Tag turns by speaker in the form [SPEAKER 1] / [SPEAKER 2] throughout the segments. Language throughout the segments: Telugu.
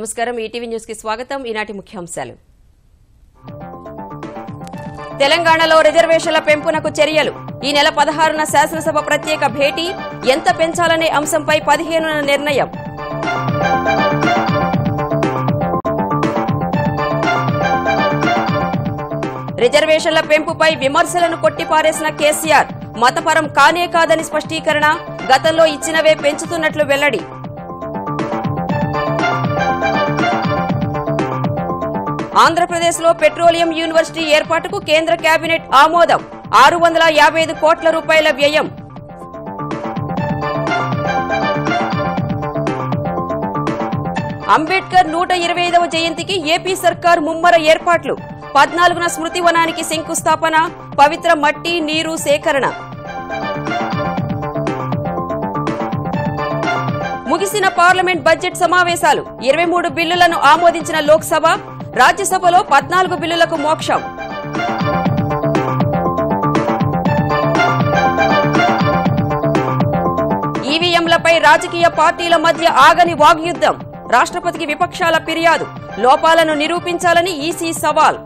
[SPEAKER 1] నమస్కారం ఈటీవీ న్యూస్ కి స్వాగతం ఈనాటి ముఖ్యాంశాలు తెలంగాణలో రిజర్వేషన్ల పెంపునకు చర్యలు ఈ నెల 16న శాసనసభ ప్రత్యేక భేటీ ఎంత పెంచాలనే అంశంపై 15న నిర్ణయం రిజర్వేషన్ల పెంపుపై విమర్శలను కొట్టిపారేసిన కేసీఆర్ మతపరం కానే కాదని స్పష్టీకరణ గతంలో ఇచ్చినవే పెంచుతున్నట్లు వెల్లడి ఆంధ్రప్రదేశ్లో పెట్రోలియం యూనివర్సిటీ ఏర్పాటుకు కేంద్ర కేబినెట్ ఆమోదం 655 కోట్ల రూపాయల వ్యయం అంబేద్కర్ 125వ జయంతికి ఏపీ సర్కార్ ముమ్మర ఏర్పాట్లు 14న స్మృతి వనానికి శంకుస్థాపన పవిత్ర మట్టి నీరు సేకరణ ముగిసిన పార్లమెంట్ బడ్జెట్ సమావేశాలు 23 బిల్లులను ఆమోదించిన లోక్సభ రాజ్యసభలో 14 బిల్లులకు మోక్షం ఈవీఎంలపై రాజకీయ పార్టీల మధ్య ఆగని వాగ్యుద్ధం రాష్ట్రపతికి విపక్షాల ఫిర్యాదు లోపాలను నిరూపించాలని ఈసీ సవాల్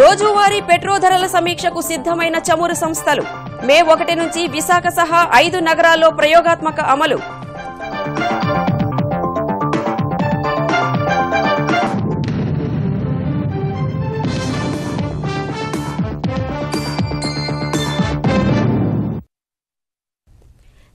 [SPEAKER 1] రోజువారీ పెట్రోల్ ధరల సమీక్షకు సిద్దమైన చమురు సంస్థలు మే 1 నుంచి విశాఖ సహా 5 నగరాల్లో ప్రయోగాత్మక అమలు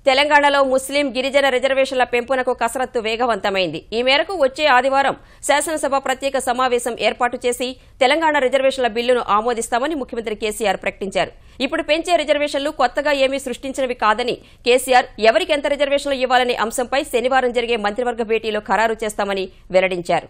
[SPEAKER 1] తెలంగాణలో ముస్లిం గిరిజన రిజర్వేషన్ల పెంపునకు కసరత్తు వేగవంతమైంది ఈ మేరకు వచ్చే ఆదివారం శాసనసభ ప్రత్యేక సమావేశం ఏర్పాటు చేసి తెలంగాణ రిజర్వేషన్ల బిల్లును ఆమోదిస్తామని ముఖ్యమంత్రి కేసీఆర్ ప్రకటించారు ఇప్పుడు పెంచే రిజర్వేషన్లు కొత్తగా ఏమీ సృష్టించినవి కాదని కేసీఆర్ ఎవరికి ఎంత రిజర్వేషన్లు ఇవ్వాలనే అంశంపై శనివారం జరిగే మంత్రివర్గ భేటీలో ఖరారు చేస్తామని వెల్లడించారు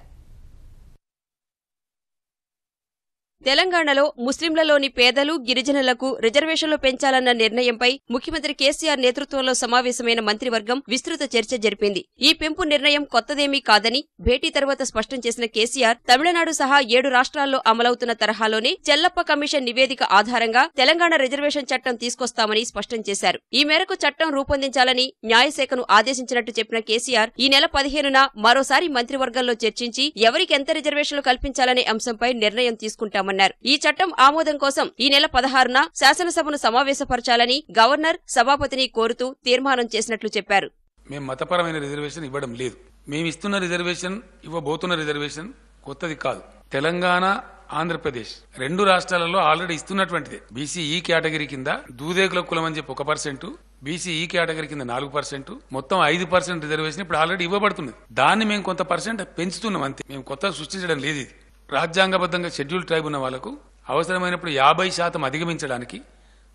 [SPEAKER 1] తెలంగాణలో ముస్లింలలోని పేదలు గిరిజనులకు రిజర్వేషన్లు పెంచాలన్న నిర్ణయంపై ముఖ్యమంత్రి కేసీఆర్ నేతృత్వంలో సమావేశమైన మంత్రివర్గం విస్తృత చర్చ జరిపింది ఈ పెంపు నిర్ణయం కొత్తదేమీ కాదని భేటీ తర్వాత స్పష్టం చేసిన కేసీఆర్ తమిళనాడు సహా 7 రాష్ట్రాల్లో అమలవుతున్న తరహాలోనే చెల్లప్ప కమిషన్ నివేదిక ఆధారంగా తెలంగాణ రిజర్వేషన్ చట్టం తీసుకొస్తామని స్పష్టం చేశారు ఈ మేరకు చట్టం రూపొందించాలని న్యాయశాఖను ఆదేశించినట్టు చెప్పిన కేసీఆర్ ఈ నెల 15న మరోసారి మంత్రివర్గంలో చర్చించి ఎవరికి ఎంత రిజర్వేషన్లు కల్పించాలనే అంశంపై నిర్ణయం తీసుకుంటామన్నారు ఈ చట్టం ఆమోదం కోసం ఈ నెల 16న శాసనసభను సమావేశపరచాలని గవర్నర్ సభాపతిని కోరుతూ తీర్మానం చేసినట్లు చెప్పారు
[SPEAKER 2] మేము మతపరమైన రిజర్వేషన్ ఇవ్వడం లేదు మేము ఇస్తున్న రిజర్వేషన్ ఇవ్వబోతున్న రిజర్వేషన్ కొత్తది కాదు తెలంగాణ ఆంధ్రప్రదేశ్ 2 రాష్ట్రాలలో ఆల్రెడీ ఇస్తున్నటువంటిదే బీసీఈ కేటగిరీ కింద దూదేకుల కులం అని చెప్పి 1%, బీసీఈ కేటగిరీ కింద 4%, మొత్తం 5% రిజర్వేషన్ ఇప్పుడు ఆల్రెడీ ఇవ్వబడుతుంది దాన్ని మేము కొంత పర్సెంట్ పెంచుతున్నాం అంతే మేము కొత్తగా సృష్టించడం లేదు ఇది రాజ్యాంగబద్దంగా షెడ్యూల్ ట్రైబ్ ఉన్న వాళ్లకు అవసరమైనప్పుడు 50% అధిగమించడానికి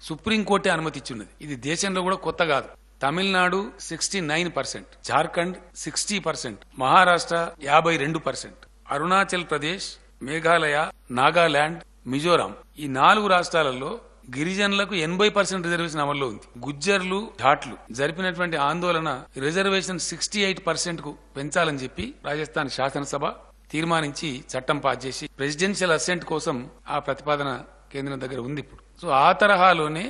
[SPEAKER 2] సుప్రీంకోర్టే అనుమతి ఇచ్చున్నది ఇది దేశంలో కూడా కొత్త కాదు తమిళనాడు 69%, జార్ఖండ్ 60%, మహారాష్ట్ర 52%, అరుణాచల్ ప్రదేశ్, మేఘాలయ, నాగాలాండ్, మిజోరాం ఈ 4 రాష్ట్రాలలో గిరిజనులకు 80% రిజర్వేషన్ అమల్లో ఉంది గుజ్జర్లు ఘాట్లు జరిపినటువంటి ఆందోళన రిజర్వేషన్ 68% కు పెంచాలని చెప్పి రాజస్థాన్ శాసనసభ తీర్మానించి చట్టం పాస్ చేసి ప్రెసిడెన్షియల్ అసెంట్ కోసం ఆ ప్రతిపాదన కేంద్రం దగ్గర ఉంది ఇప్పుడు సో ఆ తరహాలోనే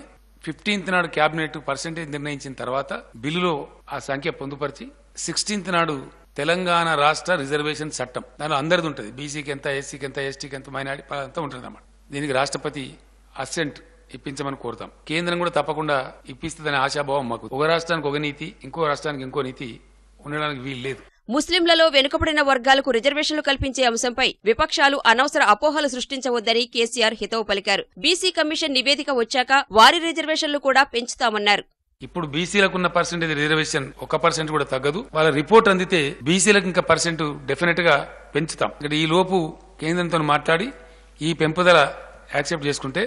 [SPEAKER 2] 15th నాడు కేబినెట్ పర్సెంటేజ్ నిర్ణయించిన తర్వాత బిల్లులో ఆ సంఖ్య పొందుపరిచి 16th నాడు తెలంగాణ రాష్ట్ర రిజర్వేషన్ చట్టం దానిలో అందరిది ఉంటుంది బీసీకి ఎంత ఎస్సీకి ఎంత ఎస్టీకి ఎంత మైనారిటీ అంతా ఉంటుంది అన్నమాట దీనికి రాష్ట్రపతి అసెంట్ ఇప్పించమని కోరుతాం కేంద్రం కూడా తప్పకుండా ఇప్పిస్తుందనే ఆశాభావం మాకు ఒక రాష్ట్రానికి ఒక నీతి ఇంకో రాష్ట్రానికి ఇంకో నీతి ఉండడానికి వీలు లేదు
[SPEAKER 1] ముస్లింలలో వెనుకబడిన వర్గాలకు రిజర్వేషన్లు కల్పించే అంశంపై విపక్షాలు అనవసర అపోహలు సృష్టించవద్దని కేసీఆర్ హితవు పలికారు బీసీ కమిషన్ నివేదిక వచ్చాక వారి రిజర్వేషన్లు కూడా పెంచుతామన్నారు
[SPEAKER 2] ఇప్పుడు బీసీలకున్న పర్సెంటేజ్ రిజర్వేషన్ 1% కూడా తగ్గదు వాళ్ళ రిపోర్ట్ అందితే బీసీలకు ఇంకా పర్సెంట్ డెఫినెట్ గా పెంచుతాం ఇక్కడ ఈ లోపు కేంద్రంతో మాట్లాడి ఈ పెంపుదల యాక్సెప్ట్ చేసుకుంటే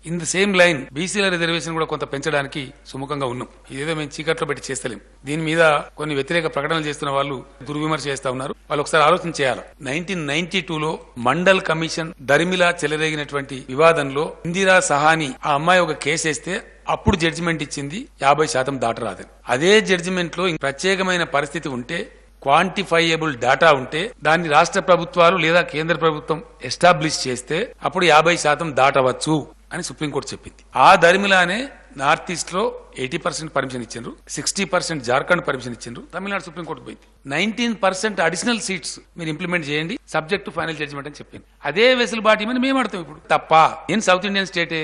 [SPEAKER 2] ఇన్ ద సేమ్ లైన్ బీసీల రిజర్వేషన్ కూడా కొంత పెంచడానికి సుముఖంగా ఉన్నాం ఇదేదో మేము చీకట్లో పెట్టి చేస్తలేం దీని మీద కొన్ని వ్యతిరేక ప్రకటనలు చేస్తున్న వాళ్ళు దుర్విమర్శ చేస్తా ఉన్నారు వాళ్ళు ఒకసారి ఆలోచన చేయాలి 1992లో మండల్ కమిషన్ దరిమిలా చెలరేగినటువంటి వివాదంలో ఇందిరా సహాని ఆ అమ్మాయి ఒక కేసు వేస్తే అప్పుడు జడ్జిమెంట్ ఇచ్చింది 50% దాటరాదని అదే జడ్జిమెంట్ లో ప్రత్యేకమైన పరిస్థితి ఉంటే క్వాంటిఫైయబుల్ డేటా ఉంటే దాన్ని రాష్ట్ర ప్రభుత్వాలు లేదా కేంద్ర ప్రభుత్వం ఎస్టాబ్లిష్ చేస్తే అప్పుడు 50% దాటవచ్చు అని సుప్రీంకోర్టు చెప్పింది. ఆ ధర్మిలానే నార్త్ ఈస్ట్ లో 80% పర్మిషన్ ఇచ్చిండ్రు, 60% జార్ఖండ్ పర్మిషన్ ఇచ్చిండ్రు, తమిళనాడు సుప్రీంకోర్టు పోయింది. 19% అడిషనల్ సీట్స్ మీరు ఇంప్లిమెంట్ చేయండి సబ్జెక్ట్ టు ఫైనల్ జడ్జిమెంట్ అని చెప్పింది. అదే వెసులుబాటు అని మేము అడతాం ఇప్పుడు. తప్ప నేను సౌత్ ఇండియన్ స్టేటే,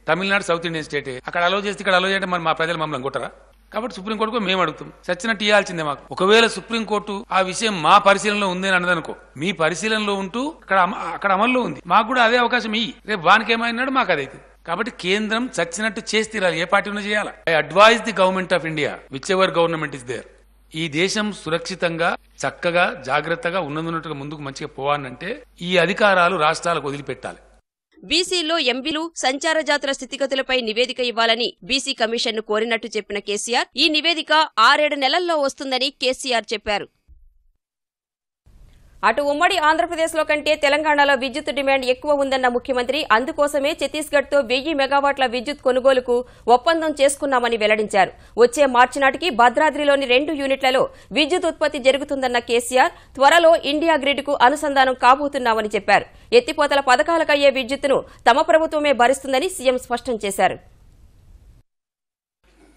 [SPEAKER 2] తమిళనాడు సౌత్ ఇండియన్ స్టేటే, అక్కడ అలో చేస్తే ఇక్కడ అలో చేయడం మరి మా ప్రజలు మమ్మల్ని కొట్టరా? కాబట్టి సుప్రీంకోర్టుకు మేము అడుగుతాం, సచ్చినట్టు ఇవ్వాల్సిందే మాకు. ఒకవేళ సుప్రీంకోర్టు ఆ విషయం మా పరిశీలనలో ఉంది అని అన్నదనుకో, మీ పరిశీలనలో ఉంటూ అక్కడ అమల్లో ఉంది, మాకు కూడా అదే అవకాశం ఇయ్యి. రేపు వానికి ఏమైనాడు మాకు అదైతే. కాబట్టి కేంద్రం చచ్చినట్టు చేసి తీరాలి, ఏ పార్టీ ఉన్నా చేయాలి. I advise the government of India whichever government is there, ఈ దేశం సురక్షితంగా చక్కగా జాగ్రత్తగా ఉన్నట్టుగా ముందుకు మంచిగా పోవాలంటే ఈ అధికారాలు రాష్ట్రాలకు వదిలిపెట్టాలి.
[SPEAKER 1] బీసీలో ఎంపీలు సంచార జాతుల స్థితిగతులపై నివేదిక ఇవ్వాలని బీసీ కమిషన్ను కోరినట్టు చెప్పిన కేసీఆర్ ఈ నివేదిక 6-7 నెలల్లో వస్తుందని కేసీఆర్ చెప్పారు. అటు ఉమ్మడి ఆంధ్రప్రదేశ్లో కంటే తెలంగాణలో విద్యుత్ డిమాండ్ ఎక్కువ ఉందన్న ముఖ్యమంత్రి అందుకోసమే ఛత్తీస్గఢ్తో 1000 మెగావాట్ల విద్యుత్ కొనుగోలుకు ఒప్పందం చేసుకున్నామని వెల్లడించారు. వచ్చే మార్చి నాటికి భద్రాద్రిలోని 2 యూనిట్లలో విద్యుత్ ఉత్పత్తి జరుగుతుందన్న కేసీఆర్ త్వరలో ఇండియా గ్రిడ్కు అనుసంధానం కాబోతున్నామని చెప్పారు. ఎత్తిపోతల పథకాలకయ్యే విద్యుత్తును తమ ప్రభుత్వమే భరిస్తుందని సీఎం స్పష్టం చేశారు.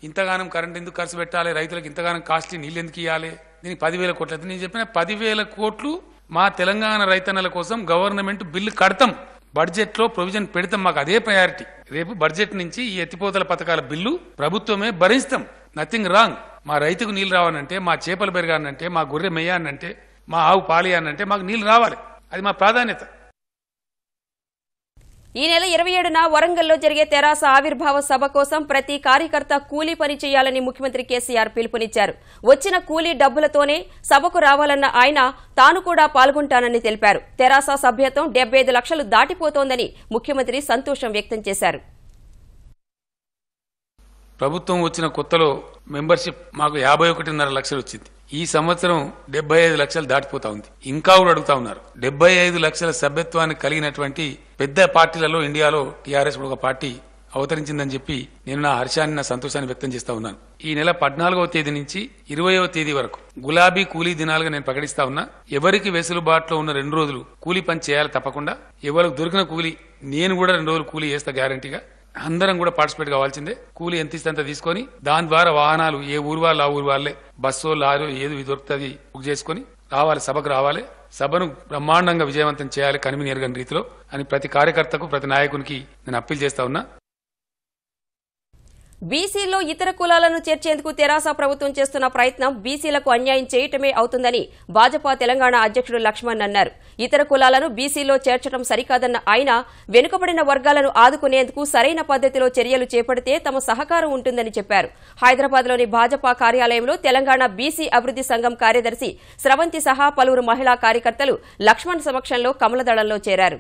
[SPEAKER 2] ఇంతగానం కరెంట్ ఎందుకు ఖర్చు పెట్టాలి, రైతులకు ఇంతగానం కాస్ట్లీ నీళ్ళు ఎందుకు ఇవ్వాలి, దీనికి 10,000 కోట్లు అయితే నేను చెప్పిన 10,000 కోట్లు మా తెలంగాణ రైతన్నల కోసం గవర్నమెంట్ బిల్లు కడతాం, బడ్జెట్ లో ప్రొవిజన్ పెడతాం, మాకు అదే ప్రయారిటీ. రేపు బడ్జెట్ నుంచి ఈ ఎత్తిపోతల పథకాల బిల్లు ప్రభుత్వమే భరిస్తాం, నథింగ్ రాంగ్. మా రైతుకు నీళ్లు రావాలంటే, మా చేపలు పెరగాలంటే, మా గొర్రె మెయ్యానంటే, మా ఆవు పాలియానంటే మాకు నీళ్లు రావాలి, అది మా ప్రాధాన్యత.
[SPEAKER 1] ఈ నెల 27న వరంగల్లో జరిగే తెరాస ఆవిర్భావ సభ కోసం ప్రతి కార్యకర్త కూలీ పని చేయాలని ముఖ్యమంత్రి కేసీఆర్ పిలుపునిచ్చారు. వచ్చిన కూలీ డబ్బులతోనే సభకు రావాలన్న ఆయన తాను కూడా పాల్గొంటానని తెలిపారు. తెరాస సభ్యత్వం 75 లక్షలు దాటిపోతోందని ముఖ్యమంత్రి సంతోషం వ్యక్తం చేశారు.
[SPEAKER 2] ప్రభుత్వం వచ్చిన కొత్తలో మెంబర్షిప్ మాకు 51.5 లక్షలు వచ్చింది. ఈ సంవత్సరం 75 లక్షలు దాటిపోతా ఉంది. ఇంకా కూడా అడుగుతా ఉన్నారు. 75 లక్షల సభ్యత్వాన్ని కలిగినటువంటి పెద్ద పార్టీలలో ఇండియాలో టీఆర్ఎస్ ఒక పార్టీ అవతరించిందని చెప్పి నేను నా హర్షాన్ని, నా సంతోషాన్ని వ్యక్తం చేస్తా ఉన్నాను. ఈ నెల 14వ తేదీ నుంచి 20వ తేదీ వరకు గులాబీ కూలీ దినాలుగా నేను ప్రకటిస్తా ఉన్నా. ఎవరికి వెసులుబాటులో ఉన్న 2 రోజులు కూలీ పని చేయాలి తప్పకుండా. ఎవరికి దొరికిన కూలీ నేను కూడా 2 రోజులు కూలీ చేస్తా గ్యారంటీగా. అందరం కూడా పార్టిసిపేట్ కావాల్సిందే. కూలీ ఎంత ఇస్తే అంత తీసుకొని దాని ద్వారా వాహనాలు ఏ ఊరు వాళ్ళు ఆ ఊరు వాళ్ళే బస్సో లారో ఏది దొరుకుతుంది బుక్ చేసుకుని రావాలి, సభకు రావాలి. సభను బ్రహ్మాండంగా విజయవంతం చేయాలి కన్వీనియర్ గారి రీతిలో అని ప్రతి కార్యకర్తకు, ప్రతి నాయకునికి నేను అప్పీల్ చేస్తా ఉన్నా.
[SPEAKER 1] బీసీలో ఇతర కులాలను చేర్చేందుకు తెరాస ప్రభుత్వం చేస్తున్న ప్రయత్నం బీసీలకు అన్యాయం చేయటమే అవుతుందని భాజపా తెలంగాణ అధ్యక్షుడు లక్ష్మణ్ అన్నారు. ఇతర కులాలను బీసీలో చేర్చడం సరికాదన్న ఆయన వెనుకబడిన వర్గాలను ఆదుకునేందుకు సరైన పద్దతిలో చర్యలు చేపడితే తమ సహకారం ఉంటుందని చెప్పారు. హైదరాబాద్లోని భాజపా కార్యాలయంలో తెలంగాణ బీసీ అభివృద్ది సంఘం కార్యదర్శి స్రవంతి సహా పలువురు మహిళా కార్యకర్తలు లక్ష్మణ్ సమక్షంలో కమలదళంలో చేరారు.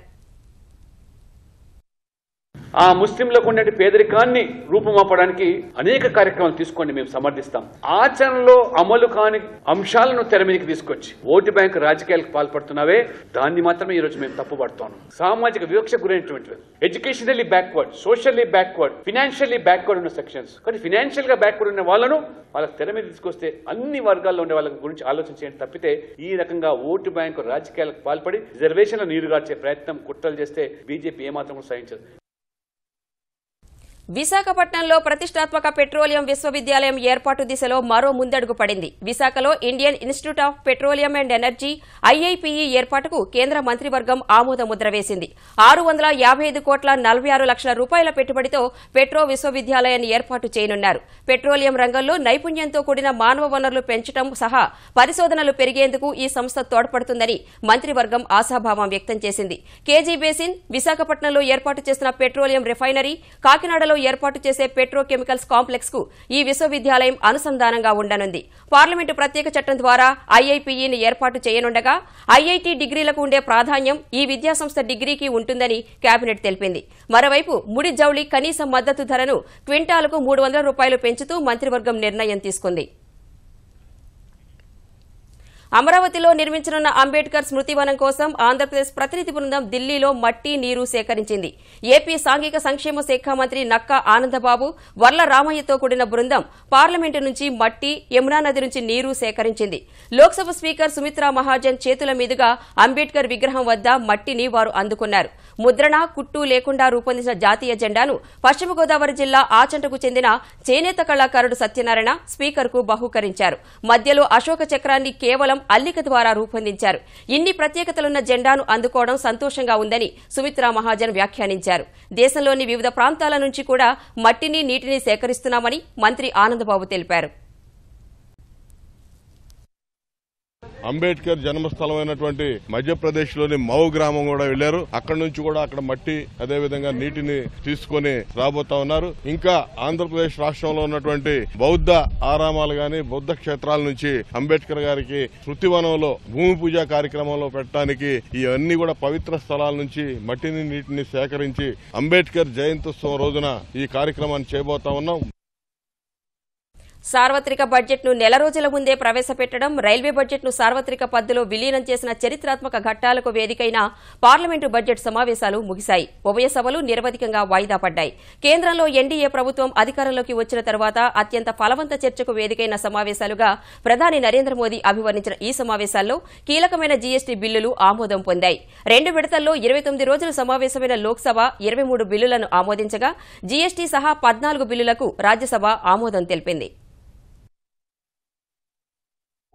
[SPEAKER 3] ఆ ముస్లింలకు ఉండే పేదరికాన్ని రూపుమాపడానికి అనేక కార్యక్రమాలు తీసుకోండి, మేము సమర్థిస్తాం. ఆచరణలో అమలు కాని అంశాలను తెర మీదకి తీసుకొచ్చి ఓటు బ్యాంక్ రాజకీయాలకు పాల్పడుతున్నావే, దాన్ని మాత్రమే ఈ రోజు మేము తప్పుపడుతున్నాం. సామాజిక వివక్ష గురైనటువంటి educationally backward, socially backward, financially backward ఉన్న సెక్షన్స్, కానీ ఫినాన్షియల్ గా బ్యాక్వర్డ్ ఉన్న వాళ్ళను వాళ్ళకి తెర మీద తీసుకొస్తే అన్ని వర్గాల్లో ఉండే వాళ్ళ గురించి ఆలోచించేయండి తప్పితే ఈ రకంగా ఓటు బ్యాంకు రాజకీయాలకు పాల్పడి రిజర్వేషన్ల నీరుగార్చే ప్రయత్నం, కుట్రలు చేస్తే బీజేపీ ఏమాత్రం సహించదు.
[SPEAKER 1] విశాఖపట్నంలో ప్రతిష్టాత్మక పెట్రోలియం విశ్వవిద్యాలయం ఏర్పాటు దిశలో మరో ముందడుగు పడింది. విశాఖలో Indian institute of petroleum and energy IIPE ఏర్పాటుకు కేంద్ర మంత్రివర్గం ఆమోద ముద్ర వేసింది. 655 కోట్ల 46 లక్షల రూపాయల పెట్టుబడితో పెట్రో విశ్వవిద్యాలయాన్ని ఏర్పాటు చేయనున్నారు. పెట్రోలియం రంగంలో నైపుణ్యంతో కూడిన మానవ వనరులు పెంచడం సహా పరిశోధనలు పెరిగేందుకు ఈ సంస్థ తోడ్పడుతుందని మంత్రివర్గం ఆశాభావం వ్యక్తం చేసింది. కేజీ బేసిన్, విశాఖపట్నంలో ఏర్పాటు చేసిన పెట్రోలియం రిఫైనరీ, కాకినాడలో ఏర్పాటు చేసే పెట్రోకెమికల్స్ కాంప్లెక్స్ కు ఈ విశ్వవిద్యాలయం అనుసంధానంగా ఉండనుంది. పార్లమెంటు ప్రత్యేక చట్టం ద్వారా ఐఐపీఈని ఏర్పాటు చేయనుండగా ఐఐటీ డిగ్రీలకు ఉండే ప్రాధాన్యం ఈ విద్యాసంస్థ డిగ్రీకి ఉంటుందని కేబినెట్ తెలిపింది. మరోవైపు ముడి జౌళి కనీస మద్దతు ధరను క్వింటాలకు 300 రూపాయలు పెంచుతూ మంత్రివర్గం నిర్ణయం తీసుకుంది. అమరావతిలో నిర్మించనున్న అంబేద్కర్ స్మృతివనం కోసం ఆంధ్రప్రదేశ్ ప్రతినిధి బృందం ఢిల్లీలో మట్టి నీరు సేకరించింది. ఏపీ సాంఘిక సంక్షేమ శాఖ మంత్రి నక్కా ఆనందబాబు, వర్ల రామయ్యతో కూడిన బృందం పార్లమెంటు నుంచి మట్టి, యమునా నది నుంచి నీరు సేకరించింది. లోక్సభ స్పీకర్ సుమిత్రా మహాజన్ చేతుల మీదుగా అంబేద్కర్ విగ్రహం వద్ద మట్టిని వారు అందుకున్నారు. ముద్రణ, కుట్టు లేకుండా రూపొందించిన జాతీయ జెండాను పశ్చిమ గోదావరి జిల్లా ఆచంటకు చెందిన చేనేత కళాకారుడు సత్యనారాయణ స్పీకర్కు బహూకరించారు. మధ్యలో అశోక చక్రాన్ని కేవలం అల్లిక ద్వారా రూపొందించారు. ఇన్ని ప్రత్యేకతలున్న జెండాను అందుకోవడం సంతోషంగా ఉందని సుమిత్రా మహాజన్ వ్యాఖ్యానించారు. దేశంలోని వివిధ ప్రాంతాల నుంచి కూడా మట్టిని, నీటిని సేకరిస్తున్నామని మంత్రి ఆనందబాబు తెలిపారు.
[SPEAKER 4] అంబేద్కర్ జన్మస్థలమైనటువంటి మధ్యప్రదేశ్ లోని మౌ గ్రామం కూడా వెళ్లారు. అక్కడి నుంచి కూడా అక్కడ మట్టి, అదే విధంగా నీటిని తీసుకుని రాబోతా ఉన్నారు. ఇంకా ఆంధ్రప్రదేశ్ రాష్ట్రంలో ఉన్నటువంటి బౌద్ధ ఆరామాలు గాని, బౌద్ధ క్షేత్రాల నుంచి అంబేద్కర్ గారికి శృతివనంలో భూమి పూజ కార్యక్రమంలో పెట్టడానికి ఇవన్నీ కూడా పవిత్ర స్థలాల నుంచి మట్టిని, నీటిని సేకరించి అంబేద్కర్ జయంత్యుత్సవం రోజున ఈ కార్యక్రమాన్ని చేయబోతా ఉన్నాం.
[SPEAKER 1] సార్వత్రిక బడ్జెట్ను నెల రోజుల ముందే ప్రవేశపెట్టడం, రైల్వే బడ్జెట్ను సార్వత్రిక పద్ధతిలో విలీనం చేసిన చరిత్రాత్మక ఘట్టాలకు వేదికైన పార్లమెంటు బడ్జెట్ సమావేశాలు ముగిశాయి. ఉభయ సభలు నిరవధికంగా వాయిదా పడ్డాయి. కేంద్రంలో ఎన్డీఏ ప్రభుత్వం అధికారంలోకి వచ్చిన తర్వాత అత్యంత ఫలవంత చర్చకు వేదికైన సమావేశాలుగా ప్రధాని నరేంద్ర మోదీ అభివర్ణించిన ఈ సమావేశాల్లో కీలకమైన జీఎస్టీ బిల్లులు ఆమోదం పొందాయి. 2 విడతల్లో 29 రోజులు సమావేశమైన లోక్సభ 23 బిల్లులను ఆమోదించగా జీఎస్టీ సహా 14 బిల్లులకు రాజ్యసభ ఆమోదం తెలిపింది.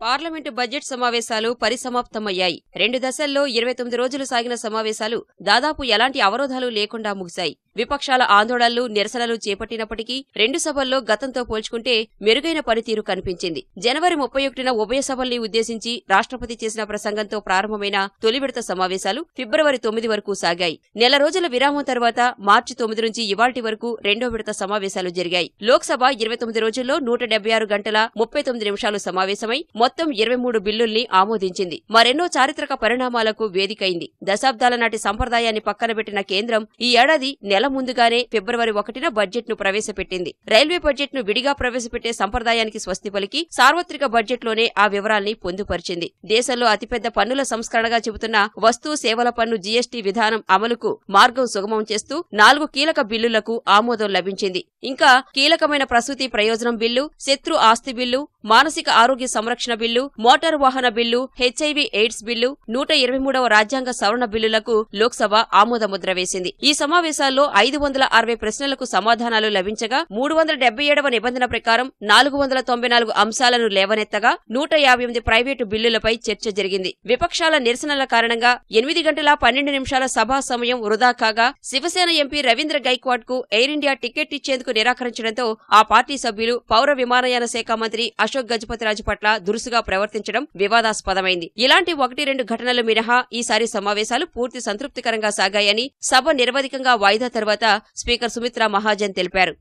[SPEAKER 1] పార్లమెంటు బడ్జెట్ సమావేశాలు పరిసమాప్తమయ్యాయి. 2 దశల్లో 29 రోజులు సాగిన సమావేశాలు దాదాపు ఎలాంటి అవరోధాలు లేకుండా ముగిశాయి. విపక్షాల ఆందోళనలు, నిరసనలు చేపట్టినప్పటికీ 2 సభల్లో గతంతో పోల్చుకుంటే మెరుగైన పనితీరు కనిపించింది. జనవరి 31న ఉభయ సభల్ని ఉద్దేశించి రాష్ట్రపతి చేసిన ప్రసంగంతో ప్రారంభమైన తొలి విడత సమావేశాలు ఫిబ్రవరి 9 వరకు సాగాయి. నెల రోజుల విరామం తర్వాత మార్చి 9 నుంచి ఇవాల్టి వరకు 2వ విడత సమావేశాలు జరిగాయి. లోక్సభ 29 రోజుల్లో 176 గంటల 39 నిమిషాలు సమావేశమై మొత్తం 23 బిల్లుల్ని ఆమోదించింది. మరెన్నో చారిత్రక పరిణామాలకు వేదికైంది. దశాబ్దాల నాటి సంప్రదాయాన్ని పక్కనబెట్టిన కేంద్రం ఈ ఏడాది నెల ముందుగానే ఫిబ్రవరి 1న బడ్జెట్ను ప్రవేశపెట్టింది. రైల్వే బడ్జెట్ను విడిగా ప్రవేశపెట్టే సంప్రదాయానికి స్వస్తి పలికి సార్వత్రిక బడ్జెట్లోనే ఆ వివరాల్ని పొందుపరిచింది. దేశంలో అతిపెద్ద పన్నుల సంస్కరణగా చెబుతున్న వస్తు సేవల పన్ను జీఎస్టీ విధానం అమలుకు మార్గం సుగమం చేస్తూ 4 కీలక బిల్లులకు ఆమోదం లభించింది. ఇంకా కీలకమైన ప్రసూతి ప్రయోజనం బిల్లు, శత్రు ఆస్తి బిల్లు, మానసిక ఆరోగ్య సంరక్షణ బిల్లు, మోటారు వాహన బిల్లు, హెచ్ఐవి ఎయిడ్స్ బిల్లు, 123వ రాజ్యాంగ సవరణ బిల్లులకు లోక్సభ ఆమోదముద్ర వేసింది. ఈ సమావేశాల్లో 560 ప్రశ్నలకు సమాధానాలు లభించగా 377వ నిబంధన ప్రకారం 494 అంశాలను లేవనెత్తగా 158 ప్రైవేటు బిల్లులపై చర్చ జరిగింది. విపక్షాల నిరసనల కారణంగా 8 గంటల 12 నిమిషాల సభా సమయం వృధా కాగా శివసేన ఎంపీ రవీంద్ర గైక్వాడ్ కు ఎయిర్ ఇండియా టికెట్ ఇచ్చేందుకు నిరాకరించడంతో ఆ పార్టీ సభ్యులు పౌర విమానయాన శాఖ మంత్రి అశోక్ గజపతిరాజు పట్ల దురుసుగా ప్రవర్తించడం వివాదాస్పదమైంది. ఇలాంటి 1-2 ఘటనలు మినహా ఈసారి సమావేశాలు పూర్తి సంతృప్తికరంగా సాగాయని సభ నిరవధికంగా వాయిదా తర్వాత స్పీకర్ సుమిత్రా మహాజన్ తెలిపారు.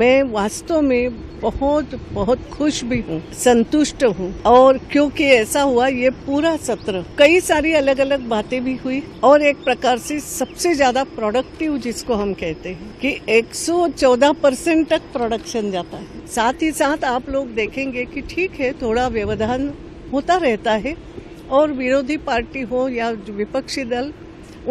[SPEAKER 5] मैं वास्तव में बहुत खुश भी हूँ, संतुष्ट हूँ और क्योंकि ऐसा हुआ ये पूरा सत्र कई सारी अलग अलग बातें भी हुई और एक प्रकार से सबसे ज्यादा प्रोडक्टिव जिसको हम कहते हैं कि 114% तक प्रोडक्शन जाता है। साथ ही साथ आप लोग देखेंगे कि ठीक है थोड़ा व्यवधान होता रहता है और विरोधी पार्टी हो या विपक्षी दल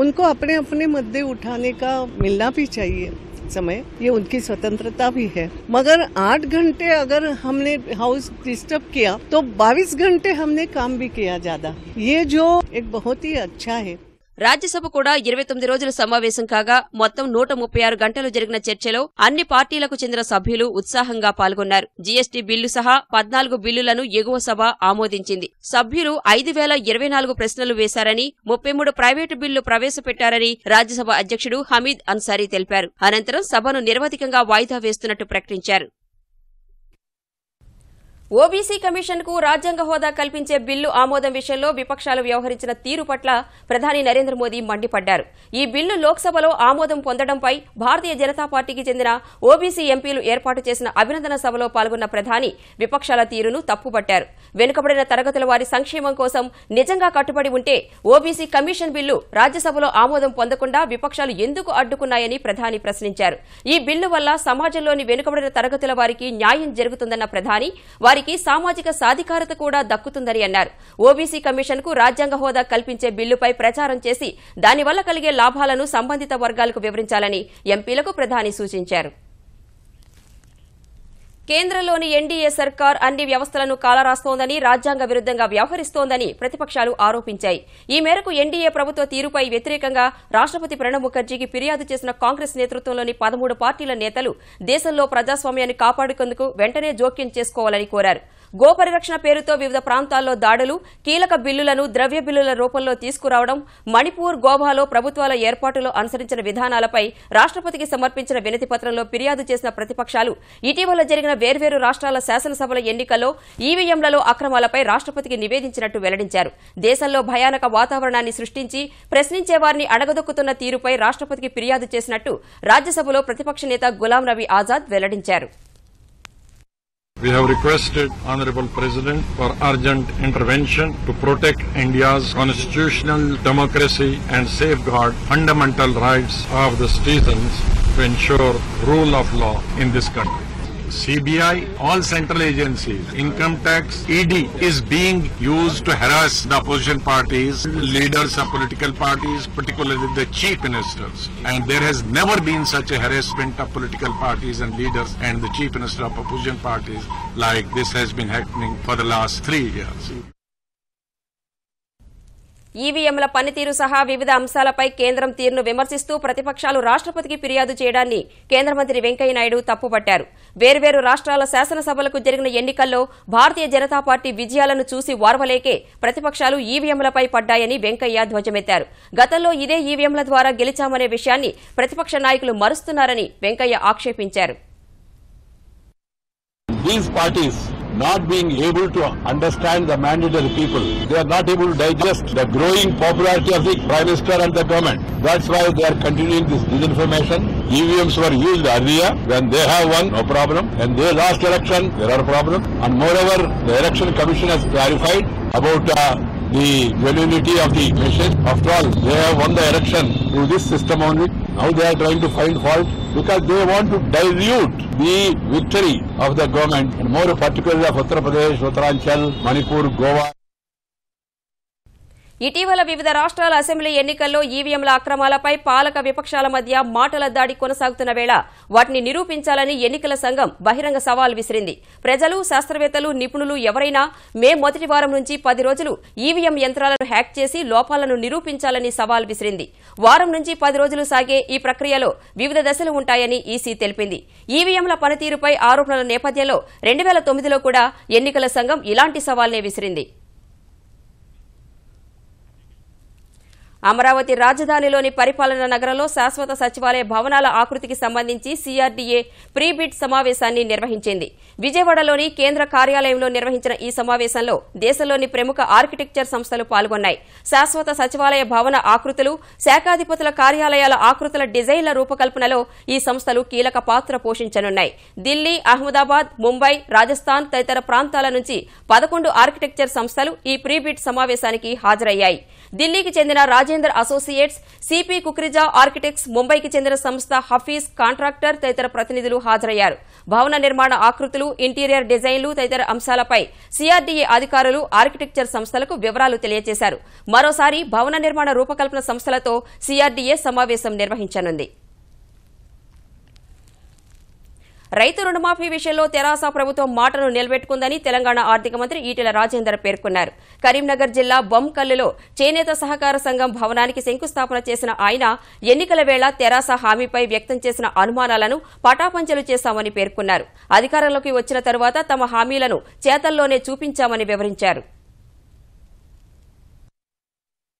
[SPEAKER 5] उनको अपने अपने मुद्दे उठाने का मिलना भी चाहिए समय, ये उनकी स्वतंत्रता भी है। मगर 8 घंटे अगर हमने हाउस डिस्टर्ब किया तो 22 घंटे हमने काम भी किया ज्यादा, ये जो एक बहुत ही अच्छा है।
[SPEAKER 1] రాజ్యసభ కూడా 29 రోజుల సమావేశం కాగా మొత్తం 136 గంటలు జరిగిన చర్చలో అన్ని పార్టీలకు చెందిన సభ్యులు ఉత్సాహంగా పాల్గొన్నారు. జీఎస్టీ బిల్లు సహా 14 బిల్లులను ఎగువ సభ ఆమోదించింది. సభ్యులు 5024 ప్రశ్నలు వేశారని, 33 ప్రైవేటు బిల్లు ప్రవేశపెట్టారని రాజ్యసభ అధ్యక్షుడు హమీద్ అన్సారీ తెలిపారు. అనంతరం సభను నిరవధికంగా వాయిదా వేస్తున్నట్టు ప్రకటించారు. ఓబీసీ కమిషన్ కు రాజ్యాంగ హోదా కల్పించే బిల్లు ఆమోదం విషయంలో విపక్షాలు వ్యవహరించిన తీరు పట్ల ప్రధాని నరేంద్ర మోదీ మండిపడ్డారు. ఈ బిల్లు లోక్సభలో ఆమోదం పొందడంపై భారతీయ జనతా పార్టీకి చెందిన ఓబీసీ ఎంపీలు ఏర్పాటు చేసిన అభినందన సభలో పాల్గొన్న ప్రధాని విపక్షాల తీరును తప్పుపట్టారు. వెనుకబడిన తరగతుల వారి సంక్షేమం కోసం నిజంగా కట్టుబడి ఉంటే ఓబీసీ కమిషన్ బిల్లు రాజ్యసభలో ఆమోదం పొందకుండా విపక్షాలు ఎందుకు అడ్డుకున్నాయని ప్రధాని ప్రశ్నించారు. ఈ బిల్లు వల్ల సమాజంలోని వెనుకబడిన తరగతుల వారికి న్యాయం జరుగుతుందన్న ప్రధాని వారి వారికి సామాజిక సాధికారత కూడా దక్కుతుందని అన్నారు. ఓబీసీ కమిషన్ కు రాజ్యాంగ హోదా కల్పించే బిల్లుపై ప్రచారం చేసి దానివల్ల కలిగే లాభాలను సంబంధిత వర్గాలకు వివరించాలని ఎంపీలకు ప్రధాని సూచించారు. కేంద్రంలోని ఎన్డీఏ సర్కార్ అన్ని వ్యవస్థలను కాలరాస్తోందని, రాజ్యాంగ విరుద్దంగా వ్యవహరిస్తోందని ప్రతిపక్షాలు ఆరోపించాయి. ఈ మేరకు ఎన్డీఏ ప్రభుత్వ తీరుపై వ్యతిరేకంగా రాష్ట్రపతి ప్రణబ్ ముఖర్జీకి ఫిర్యాదు చేసిన కాంగ్రెస్ నేతృత్వంలోని 13 పార్టీల నేతలు దేశంలో ప్రజాస్వామ్యాన్ని కాపాడుకుందుకు వెంటనే జోక్యం చేసుకోవాలని కోరారు. గోపరిరక్షణ పేరుతో వివిధ ప్రాంతాల్లో దాడులు, కీలక బిల్లులను ద్రవ్య బిల్లుల రూపంలో తీసుకురావడం, మణిపూర్, గోవాలో ప్రభుత్వాల ఏర్పాటులో అనుసరించిన విధానాలపై రాష్ట్రపతికి సమర్పించిన వినతి పత్రంలో ఫిర్యాదు చేసిన ప్రతిపక్షాలు ఇటీవల జరిగిన వేర్వేరు రాష్ట్రాల శాసనసభల ఎన్నికల్లో ఈవీఎంలలో అక్రమాలపై రాష్ట్రపతికి నివేదించినట్టు వెల్లడించారు. దేశంలో భయానక వాతావరణాన్ని సృష్టించి ప్రశ్నించే వారిని అణగదొక్కుతున్న తీరుపై రాష్ట్రపతికి ఫిర్యాదు చేసినట్టు రాజ్యసభలో ప్రతిపక్ష నేత గులాం నబీ ఆజాద్ వెల్లడించారు.
[SPEAKER 6] We have requested Honorable President for urgent intervention to protect India's constitutional democracy and safeguard fundamental rights of the citizens to ensure rule of law in this country. CBI, all central agencies, income tax, ED is being used to harass the opposition parties, leaders of political parties, particularly the chief ministers. And there has never been such a harassment of political parties and leaders and the chief minister of opposition parties like this has been happening for the last 3 years.
[SPEAKER 1] ఈవీఎంల పనితీరు సహా వివిధ అంశాలపై కేంద్రం తీరును విమర్శిస్తూ ప్రతిపక్షాలు రాష్ట్రపతికి ఫిర్యాదు చేయడాన్ని కేంద్ర మంత్రి వెంకయ్యనాయుడు తప్పుపట్టారు. వేర్వేరు రాష్ట్రాల శాసనసభలకు జరిగిన ఎన్నికల్లో భారతీయ జనతా పార్టీ విజయాలను చూసి ఓర్వలేకే ప్రతిపక్షాలు ఈవీఎంలపై పడ్డాయని వెంకయ్య ధ్వజమెత్తారు. గతంలో ఇదే ఈవీఎంల ద్వారా గెలిచామనే విషయాన్ని ప్రతిపక్ష నాయకులు మరుస్తున్నారని Venkaiah ఆక్షేపించారు.
[SPEAKER 7] Not being able to understand the mandate of the people. They are not able to digest the growing popularity of the Prime Minister and the government. That's why they are continuing this disinformation. EVMs were used earlier when they have won, no problem. When they lost election, there are problems. And moreover, the Election Commission has clarified about the validity of the machine. After all, they have won the election through this system only. Now they are trying to find fault because they want to dilute the victory of the government, and more particularly of Uttar Pradesh, Uttaranchal, Manipur, Goa.
[SPEAKER 1] ఇటీవల వివిధ రాష్ట్రాల అసెంబ్లీ ఎన్నికల్లో ఈవీఎంల అక్రమాలపై పాలక విపక్షాల మధ్య మాటల దాడి కొనసాగుతున్న వేళ వాటిని నిరూపించాలని ఎన్నికల సంఘం బహిరంగ సవాల్ విసిరింది. ప్రజలు, శాస్త్రవేత్తలు, నిపుణులు ఎవరైనా మే మొదటి వారం నుంచి 10 రోజులు ఈవీఎం యంత్రాలను హ్యాక్ చేసి లోపాలను నిరూపించాలని సవాల్ విసిరింది. వారం నుంచి 10 రోజులు సాగే ఈ ప్రక్రియలో వివిధ దశలు ఉంటాయని ఈసీ తెలిపింది. ఈవీఎంల పనితీరుపై ఆరోపణల నేపథ్యంలో 2009లో కూడా ఎన్నికల సంఘం ఇలాంటి సవాల్నే విసిరింది. అమరావతి రాజధానిలోని పరిపాలనా నగరంలో శాశ్వత సచివాలయ భవనాల ఆకృతికి సంబంధించి సీఆర్డీఏ ప్రీ బిడ్ సమావేశాన్ని నిర్వహించింది. విజయవాడలోని కేంద్ర కార్యాలయంలో నిర్వహించిన ఈ సమావేశంలో దేశంలోని ప్రముఖ ఆర్కిటెక్చర్ సంస్థలు పాల్గొన్నాయి. శాశ్వత సచివాలయ భవన ఆకృతులు, శాఖాధిపతుల కార్యాలయాల ఆకృతుల డిజైన్ల రూపకల్పనలో ఈ సంస్థలు కీలక పాత్ర పోషించనున్నాయి. ఢిల్లీ, అహ్మదాబాద్, ముంబై, రాజస్థాన్ తదితర ప్రాంతాల నుంచి 11 ఆర్కిటెక్చర్ సంస్థలు ఈ ప్రీ బిడ్ సమావేశానికి హాజరయ్యాయి. ఢిల్లీకి చెందిన రాజేందర్ అసోసియేట్స్, సిపి కుక్రిజా ఆర్కిటెక్ట్స్, ముంబైకి చెందిన సంస్థ హఫీజ్ కాంట్రాక్టర్ తదితర ప్రతినిధులు హాజరయ్యారు. భవన నిర్మాణ ఆకృతులు, ఇంటీరియర్ డిజైన్లు తదితర అంశాలపై సీఆర్డీఏ అధికారులు ఆర్కిటెక్చర్ సంస్థలకు వివరాలు తెలియజేశారు. మరోసారి భవన నిర్మాణ రూపకల్పన సంస్థలతో సీఆర్డీఏ సమావేశం నిర్వహించనుంది. రైతు రుణమాఫీ విషయంలో తెరాస ప్రభుత్వం మాటను నిలబెట్టుకుందని తెలంగాణ ఆర్థిక మంత్రి ఈటెల రాజేందర్ పేర్కొన్నారు. కరీంనగర్ జిల్లా బొంకల్లులో చేనేత సహకార సంఘం భవనానికి శంకుస్థాపన చేసిన ఆయన ఎన్నికల వేళ తెరాస హామీపై వ్యక్తం చేసిన అనుమానాలను పటాపంచలు చేశామని పేర్కొన్నారు. అధికారంలోకి వచ్చిన తరువాత తమ హామీలను చేతల్లోనే చూపించామని వివరించారు.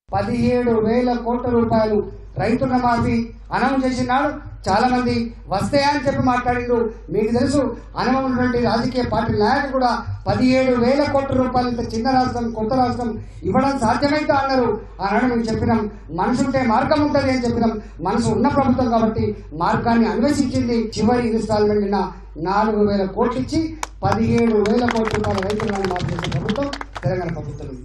[SPEAKER 8] 17,000 కోట్ల రూపాయలు రైతు రుణమాఫీ అనౌన్స్ చేసినాడు. చాలా మంది వస్తాయని చెప్పి మాట్లాడిండు. మీకు తెలుసు, అనుభవం ఉన్నటువంటి రాజకీయ పార్టీ నాయకులు కూడా 17,000 కోట్ల రూపాయలు ఇంత చిన్న రాష్ట్రం, కొత్త రాష్ట్రం ఇవ్వడం సాధ్యమైతే అన్నారు. ఆనాడు మేము చెప్పినాం, మనసు ఉంటే మార్గం ఉంటుంది అని చెప్పినాం. మనసు ఉన్న ప్రభుత్వం కాబట్టి మార్గాన్ని అన్వేషించింది. చివరి ఇన్స్టాల్మెంట్ 4,000 కోట్లు ఇచ్చి 17,000 కోట్ల రూపాయల రైతులను మాఫీ చేసే ప్రభుత్వం తెలంగాణ ప్రభుత్వం.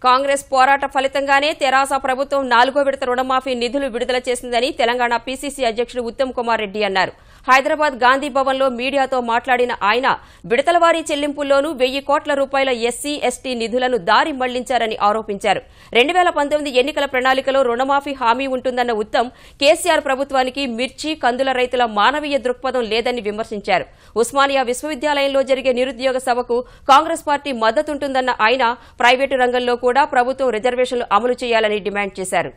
[SPEAKER 1] కాంగ్రెస్ పోరాట ఫలితంగానే తెరాస ప్రభుత్వం 4వ విడత రుణమాఫీ నిధులు విడుదల చేసిందని తెలంగాణ పీసీసీ అధ్యక్షుడు ఉత్తమ్ కుమార్ రెడ్డి అన్నారు. హైదరాబాద్ గాంధీ భవన్లో మీడియాతో మాట్లాడిన ఆయన విడతలవారీ చెల్లింపుల్లోనూ 1000 కోట్ల రూపాయల ఎస్సీ ఎస్టీ నిధులను దారి మళ్లించారని ఆరోపించారు. 2019 ఎన్నికల ప్రణాళికలో రుణమాఫీ హామీ ఉంటుందన్న ఉత్తమ్ కేసీఆర్ ప్రభుత్వానికి మిర్చి కందుల రైతుల మానవీయ దృక్పథం లేదని విమర్శించారు. ఉస్మానియా విశ్వవిద్యాలయంలో జరిగే నిరుద్యోగ సభకు కాంగ్రెస్ పార్టీ మద్దతుంటుందన్న ఆయన ప్రైవేటు రంగంలో కూడా ప్రభుత్వం రిజర్వేషన్లు అమలు చేయాలని డిమాండ్ చేశారు.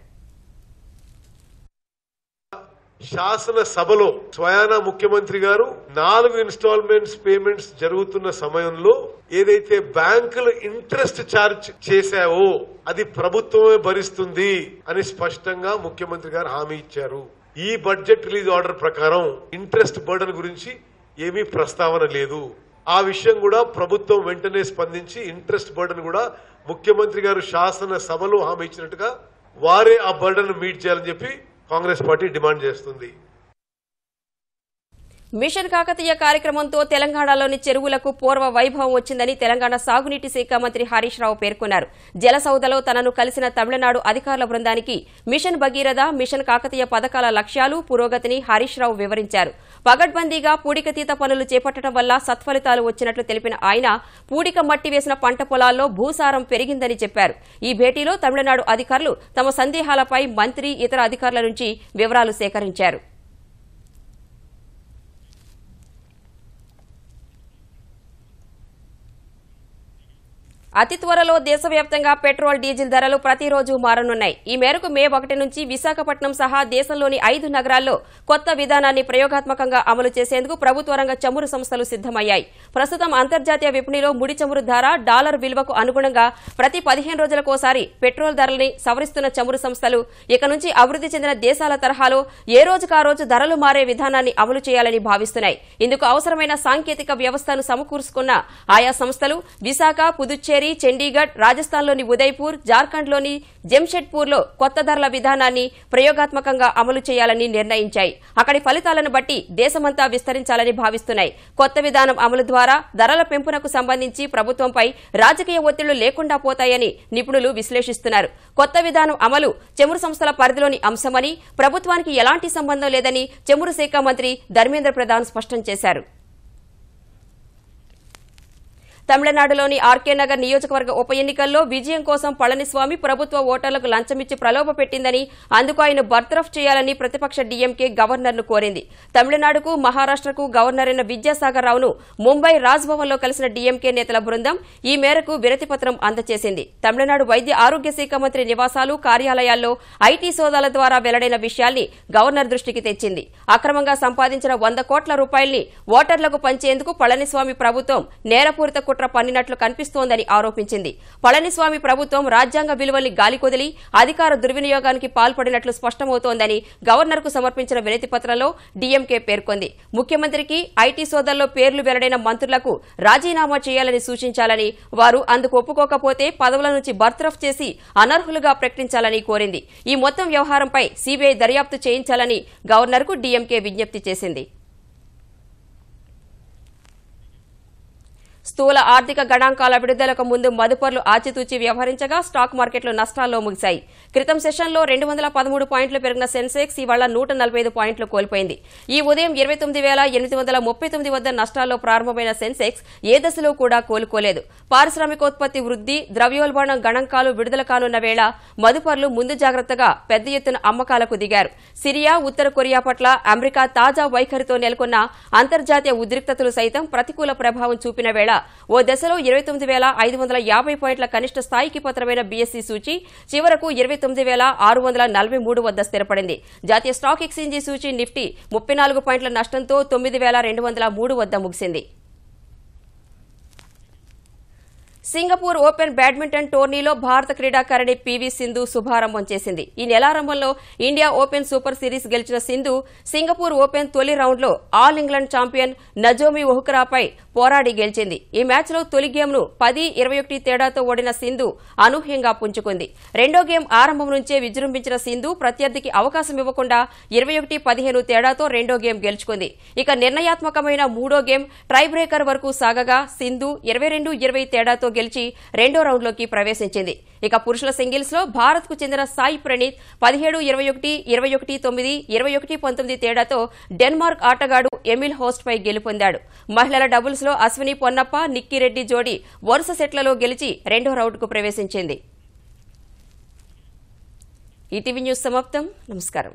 [SPEAKER 9] శాసనసభలో స్వయానా ముఖ్యమంత్రి గారు 4 ఇన్స్టాల్మెంట్స్ పేమెంట్స్ జరుగుతున్న సమయంలో ఏదైతే బ్యాంకులు ఇంట్రెస్ట్ ఛార్జ్ చేశావో అది ప్రభుత్వమే భరిస్తుంది అని స్పష్టంగా ముఖ్యమంత్రి గారు హామీ ఇచ్చారు. ఈ బడ్జెట్ రిలీజ్ ఆర్డర్ ప్రకారం ఇంట్రెస్ట్ బర్డన్ గురించి ఏమీ ప్రస్తావన లేదు. ఆ విషయం కూడా ప్రభుత్వం వెంటనే స్పందించి ఇంట్రెస్ట్ బర్డన్ కూడా ముఖ్యమంత్రి గారు శాసనసభలో హామీ ఇచ్చినట్టుగా వారే ఆ బర్డన్ మీట్ చేయాలని చెప్పి కాంగ్రెస్ పార్టీ డిమాండ్ చేస్తుంది.
[SPEAKER 1] మిషన్ కాకతీయ కార్యక్రమంతో తెలంగాణలోని చెరువులకు పూర్వ వైభవం వచ్చిందని తెలంగాణ సాగునీటి శాఖ మంత్రి హరీష్ రావు పేర్కొన్నారు. జలసౌదలో తనను కలిసిన తమిళనాడు అధికారుల బృందానికి మిషన్ భగీరథ, మిషన్ కాకతీయ పథకాల లక్ష్యాలు, పురోగతిని హరీష్ రావు వివరించారు. పగడ్బందీగా పూడికతీత పనులు చేపట్టడం వల్ల సత్ఫలితాలు వచ్చినట్లు తెలిపిన ఆయన పూడిక మట్టి వేసిన పంట పొలాల్లో భూసారం పెరిగిందని చెప్పారు. ఈ భేటీలో తమిళనాడు అధికారులు తమ సందేహాలపై మంత్రి, ఇతర అధికారుల నుంచి వివరాలు సేకరించారు. అతి త్వరలో దేశవ్యాప్తంగా పెట్రోల్, డీజిల్ ధరలు ప్రతిరోజు మారనున్నాయి. ఈ మేరకు మే 1 నుంచి విశాఖపట్నం సహా దేశంలోని 5 నగరాల్లో కొత్త విధానాన్ని ప్రయోగాత్మకంగా అమలు చేసేందుకు ప్రభుత్వ రంగ చమురు సంస్థలు సిద్దమయ్యాయి. ప్రస్తుతం అంతర్జాతీయ విపణిలో ముడి చమురు ధర డాలర్ విలువకు అనుగుణంగా ప్రతి 15 రోజులకోసారి పెట్రోల్ ధరల్ని సవరిస్తున్న చమురు సంస్థలు ఇక నుంచి అభివృద్ది చెందిన దేశాల తరహాలో ఏ రోజుకా రోజు ధరలు మారే విధానాన్ని అమలు చేయాలని భావిస్తున్నాయి. ఇందుకు అవసరమైన సాంకేతిక వ్యవస్థను సమకూర్చుకున్న ఆయా సంస్థలు విశాఖ, పుదుచ్చేరి, చండీగఢ్, రాజస్థాన్లోని ఉదయ్పూర్, జార్ఖండ్లోని జంషెడ్పూర్లో కొత్త ధరల విధానాన్ని ప్రయోగాత్మకంగా అమలు చేయాలని నిర్ణయించాయి. అక్కడి ఫలితాలను బట్టి దేశమంతా విస్తరించాలని భావిస్తున్నాయి. కొత్త విధానం అమలు ద్వారా ధరల పెంపునకు సంబంధించి ప్రభుత్వంపై రాజకీయ ఒత్తిళ్లు లేకుండా పోతాయని నిపుణులు విశ్లేషిస్తున్నారు. కొత్త విధానం అమలు చమురు సంస్థల పరిధిలోని అంశమని, ప్రభుత్వానికి ఎలాంటి సంబంధం లేదని చమురు శాఖ మంత్రి ధర్మేంద్ర ప్రధాన్ స్పష్టం చేశారు. తమిళనాడులోని ఆర్కే నగర్ నియోజకవర్గ ఉప ఎన్నికల్లో విజయం కోసం పళనిస్వామి ప్రభుత్వ ఓటర్లకు లంచమిచ్చి ప్రలోభ పెట్టిందని, అందుకు ఆయన బర్తరఫ్ చేయాలని ప్రతిపక్ష డీఎంకే గవర్నర్ను కోరింది. తమిళనాడుకు, మహారాష్ట్రకు గవర్నర్ అయిన విద్యాసాగర్ రావును ముంబై రాజ్ భవన్లో కలిసిన డీఎంకే నేతల బృందం ఈ మేరకు వినతిపత్రం అందజేసింది. తమిళనాడు వైద్య ఆరోగ్య శాఖ మంత్రి నివాసాలు, కార్యాలయాల్లో ఐటీ సోదాల ద్వారా వెల్లడైన విషయాల్ని గవర్నర్ దృష్టికి తెచ్చింది. అక్రమంగా సంపాదించిన 100 కోట్ల రూపాయల్ని ఓటర్లకు పంచేందుకు పళనిస్వామి ప్రభుత్వం నేరపూరిత కుట్ర పన్నినట్లు కనిపిస్తోందని ఆరోపించింది. పళనిస్వామి ప్రభుత్వం రాజ్యాంగ విలువల్ని గాలికొదిలి అధికార దుర్వినియోగానికి పాల్పడినట్లు స్పష్టమవుతోందని గవర్నర్కు సమర్పించిన వినతి పత్రంలో డీఎంకే పేర్కొంది. ముఖ్యమంత్రికి ఐటీ సోదాల్లో పేర్లు వెల్లడైన మంత్రులకు రాజీనామా చేయాలని సూచించాలని, వారు అందుకు ఒప్పుకోకపోతే పదవుల నుంచి బర్తరఫ్ చేసి అనర్హులుగా ప్రకటించాలని కోరింది. ఈ మొత్తం వ్యవహారంపై సీబీఐ దర్యాప్తు చేయించాలని గవర్నర్కు డీఎంకే విజ్ఞప్తి చేసింది. స్థూల ఆర్థిక గణాంకాల విడుదలకు ముందు మదుపర్లు ఆచితూచి వ్యవహరించగా స్టాక్ మార్కెట్లు నష్టాల్లో ముగిశాయి. క్రితం సెషన్లో 213 పాయింట్లు పెరిగిన సెన్సెక్స్ ఇవాళ 145 పాయింట్లు కోల్పోయింది. ఈ ఉదయం 29,839 వద్ద నష్టాల్లో ప్రారంభమైన సెన్సెక్స్ ఏ దశలో కూడా కోలుకోలేదు. పారిశ్రామికోత్పత్తి వృద్ధి, ద్రవ్యోల్బణం గణాంకాలు విడుదల కానున్న వేళ మదుపర్లు ముందు జాగ్రత్తగా పెద్ద ఎత్తున అమ్మకాలకు దిగారు. సిరియా, ఉత్తర కొరియా పట్ల అమెరికా తాజా వైఖరితో నెలకొన్న అంతర్జాతీయ ఉద్రిక్తతలు సైతం ప్రతికూల ప్రభావం చూపిన వేళ ఓ దశలో 29,550 పాయింట్ల కనిష్ట స్థాయికి పతనమైన బీఎస్సీ సూచీ చివరకు 29,643 వద్ద స్థిరపడింది. జాతీయ స్టాక్ ఎక్స్చేంజీ సూచీ నిఫ్టీ 34 పాయింట్ల నష్టంతో 9,203 వద్ద ముగిసింది. సింగపూర్ ఓపెన్ బ్యాడ్మింటన్ టోర్నీలో భారత క్రీడాకారిణి పీవీ సింధు శుభారంభం చేసింది. ఈ నెలారంభంలో ఇండియా ఓపెన్ సూపర్ సిరీస్ గెలిచిన సింధు సింగపూర్ ఓపెన్ తొలి రౌండ్లో ఆల్ ఇంగ్లాండ్ ఛాంపియన్ నజోమి ఒహురాపై పోరాడి గెలిచింది. ఈ మ్యాచ్లో తొలి గేమ్ను 10-21 తేడాతో ఓడిన సింధు అనూహ్యంగా పుంజుకుంది. రెండో గేమ్ ఆరంభం నుంచే విజృంభించిన సింధు ప్రత్యర్థికి అవకాశం ఇవ్వకుండా 21-15 తేడాతో రెండో గేమ్ గెలుచుకుంది. ఇక నిర్ణయాత్మకమైన మూడో గేమ్ ట్రై బ్రేకర్ వరకు సాగగా సింధు 22-20 తేడాతో గెలిచి రెండో రౌండ్లోకి ప్రవేశించింది. ఇక పురుషుల సింగిల్స్ లో భారత్ కు చెందిన సాయి ప్రణీత్ 17-21, 21-9, 21-19 తేడాతో డెన్మార్క్ ఆటగాడు ఎమిల్ హోస్ట్ పై గెలుపొందాడు. మహిళల డబుల్స్ లో అశ్విని పొన్నప్ప, నిక్కీ రెడ్డి జోడీ వరుస సెట్లలో గెలిచి రెండో రౌండ్ కు ప్రవేశించింది. ఈటీవీ న్యూస్ సమాప్తం. నమస్కారం.